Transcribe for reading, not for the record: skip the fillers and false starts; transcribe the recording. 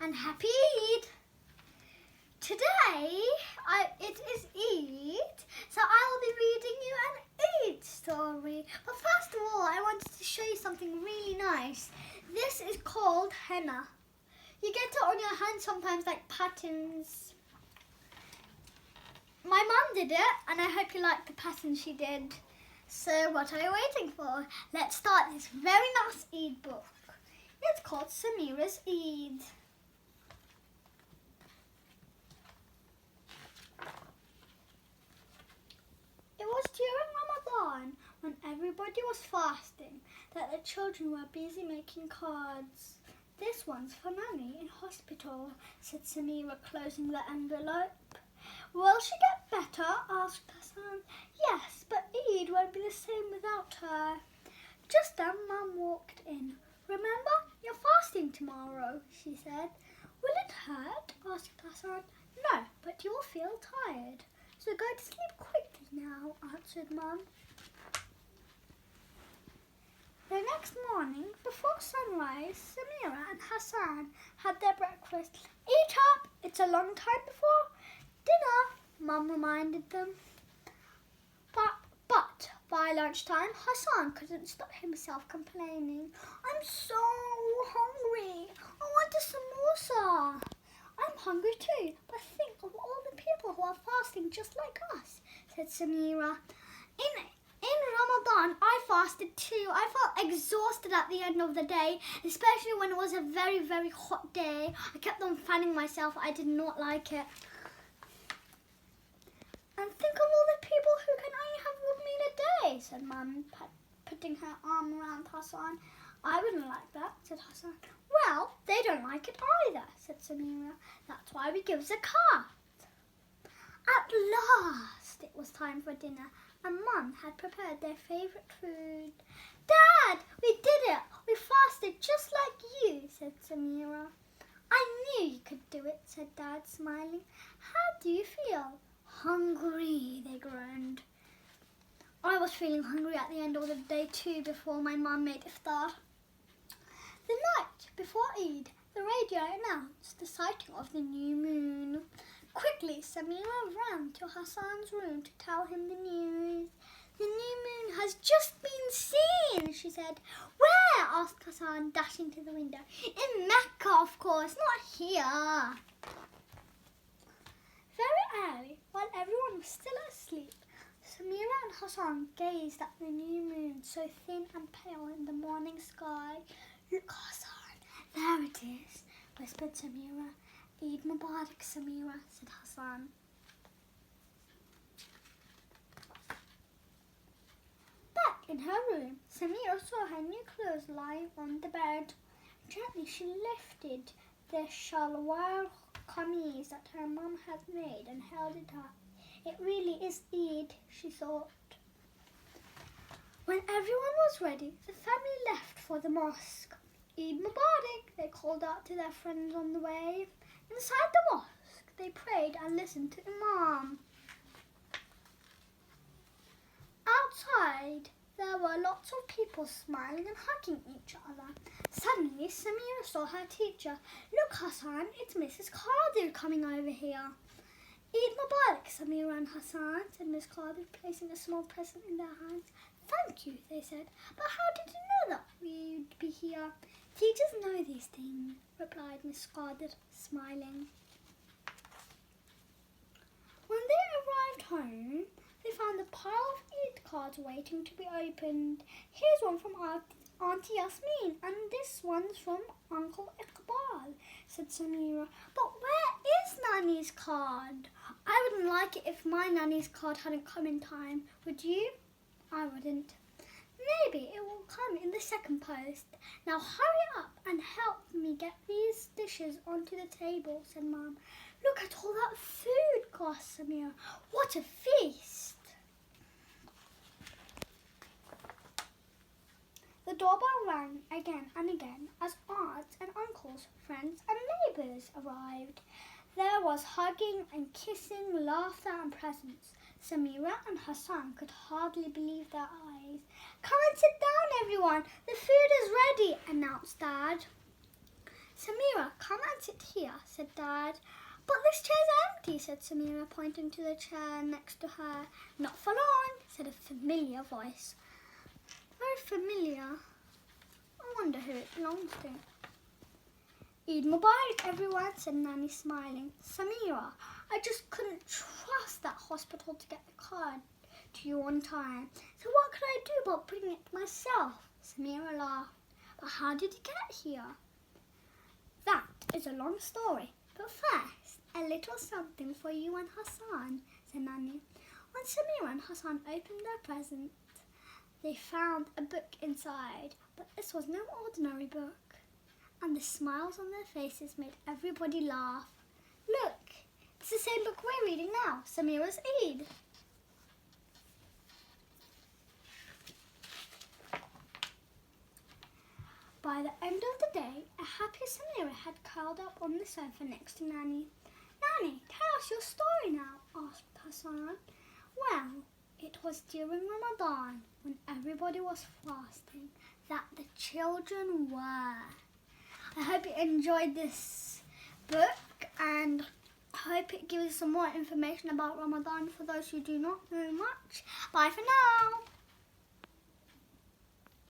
and happy Eid. Today it is Eid, so I will be reading you an Eid story. But first of all, I wanted to show you something really nice. This is called henna. You get it on your hand sometimes like patterns. My mum did it, and I hope you like the pattern she did. So what are you waiting for? Let's start this very nice Eid book. It's called Samira's Eid. It was during Ramadan, when everybody was fasting, that the children were busy making cards. This one's for Nanny in hospital, said Samira, closing the envelope. Will she get better? Asked Hassan. Yes, but Eid won't be the same without her. Just then Mum walked in. Remember, you're fasting tomorrow, she said. Will it hurt? Asked Hassan. No, but you'll feel tired. So go to sleep quickly now, answered Mum. The next morning, before sunrise, Samira and Hassan had their breakfast. Eat up! It's a long time before dinner, Mum reminded them. But by lunchtime, Hassan couldn't stop himself complaining. I'm so hungry. I want a samosa. I'm hungry too, but think of all the people who are fasting just like us, said Samira. In Ramadan, I fasted too. I felt exhausted at the end of the day, especially when it was a very, very hot day. I kept on fanning myself. I did not like it. And think of all the people who can only have one meal a day, said Mum, putting her arm around Hassan. I wouldn't like that, said Hassan. Well, they don't like it either, said Samira. That's why we give zakat. At last, it was time for dinner, and Mum had prepared their favourite food. Dad, we did it! We fasted just like you, said Samira. I knew you could do it, said Dad, smiling. How do you feel? Hungry, they groaned. I was feeling hungry at the end of the day too before my mum made iftar. The night before Eid, the radio announced the sighting of the new moon. Quickly, Samira ran to Hassan's room to tell him the news. The new moon has just been seen, she said. Where? Asked Hassan, dashing to the window. In Mecca, of course, not here. Very early, while everyone was still asleep, Samira and Hassan gazed at the new moon, so thin and pale in the morning sky. Look, Hassan, there it is, whispered Samira. Eid Mubarak, Samira, said Hassan. Back in her room, Samira saw her new clothes lying on the bed. Gently she lifted the shalwar kameez that her mum had made and held it up. It really is Eid, she thought. When everyone was ready, the family left for the mosque. Eid Mubarak, they called out to their friends on the way. Inside the mosque, they prayed and listened to Imam. Outside, there were lots of people smiling and hugging each other. Suddenly, Samira saw her teacher. Look, Hassan, it's Mrs. Qadir coming over here. Eid Mubarak, Samira and Hassan, said Miss Qadir, placing a small present in their hands. Thank you, they said. But how did you know that we'd be here? Teachers know these things, replied Miss Qadir, smiling. When they arrived home, they found a pile of Eid cards waiting to be opened. Here's one from Auntie Yasmin, and this one's from Uncle Iqbal, said Samira. But where is Nanny's card? I wouldn't like it if my Nanny's card hadn't come in time. Would you? I wouldn't. Maybe it will come in the second post. Now hurry up and help me get these dishes onto the table, said Mum. Look at all that food, gasped Samira. What a feast! The doorbell rang again and again as aunts and uncles, friends and neighbours arrived. There was hugging and kissing, laughter and presents. Samira and Hassan could hardly believe their eyes. Come and sit down, everyone. The food is ready, announced Dad. Samira come and sit here, said Dad. But this chair's empty, said Samira, pointing to the chair next to her. Not for long, said a familiar voice. Very familiar. I wonder who it belongs to. Eid Mubarak, everyone, said Nanny, smiling. Samira, I just couldn't trust that hospital to get the card to you on time. So what could I do about bringing it myself? Samira laughed. But how did you get here? That is a long story. But first, a little something for you and Hassan, said Nanny. When Samira and Hassan opened their present, they found a book inside. But this was no ordinary book. And the smiles on their faces made everybody laugh. Look, it's the same book we're reading now, Samira's Eid. By the end of the day, a happy Samira had curled up on the sofa next to Nanny. Nanny, tell us your story now, asked Hassan. Well, it was during Ramadan, when everybody was fasting, that the children were. I hope you enjoyed this book and I hope it gives you some more information about Ramadan for those who do not know much. Bye for now.